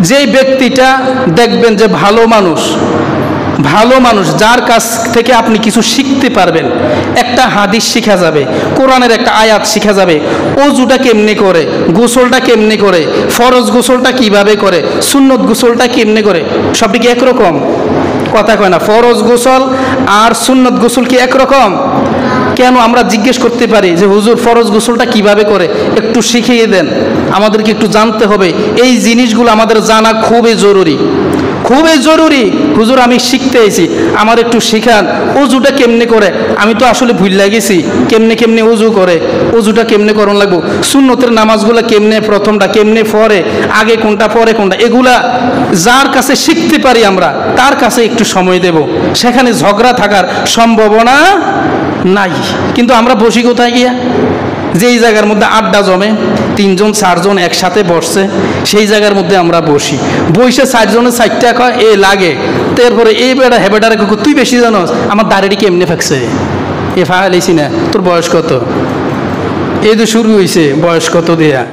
যেই ব্যক্তিটা দেখবেন যে ভালো মানুষ, যার কাছ থেকে আপনি কিছু শিখতে পারবেন, একটা হাদিস শিখা যাবে, কোরআনের একটা আয়াত শিখা যাবে, ওযুটা কেমনে করে, গোসলটা কেমনে করে, ফরজ গোসলটা কিভাবে করে, সুন্নত গোসলটা কেমনে করে, সবটি কি একরকম? কথা কয় না। ফরজ গোসল আর সুন্নত গোসল কি একরকম? কেন আমরা জিজ্ঞেস করতে পারি যে হুজুর ফরজ গোসলটা কিভাবে করে একটু শিখিয়ে দেন, আমাদেরকে একটু জানতে হবে। এই জিনিসগুলো আমাদের জানা খুবই জরুরি। হুজুর আমি শিখতে এসেছি, আমার একটু শিখান, ওযুটা কেমনে করে, আমি তো আসলে ভুল গেছি, কেমনে ওযু করে, ওযুটা কেমনে করণ লাগবো, সুন্নতের নামাজগুলো কেমনে, প্রথমটা কেমনে পড়ে, আগে কোনটা পরে কোনটা, এগুলা যার কাছে শিখতে পারি আমরা তার কাছে একটু সময় দেব, সেখানে ঝগড়া থাকার সম্ভাবনা নাই। কিন্তু আমরা বসি কোথায় গিয়া? যেই জায়গার মধ্যে আড্ডা জমে, 3 জন 4 জন একসাথে বসছে, সেই জায়গার মধ্যে আমরা বসে 4 জনের 4টা কয় এ লাগে, তারপরে এই বেটা হেবেটারে তুই বেশি জানোস, আমার দাড়িটি কেমনে ফাঁকছে, এ ফাঁকাইছি না, তোর বয়স কত, এই তো শুরু হয়েছে বয়স কত দেয়া।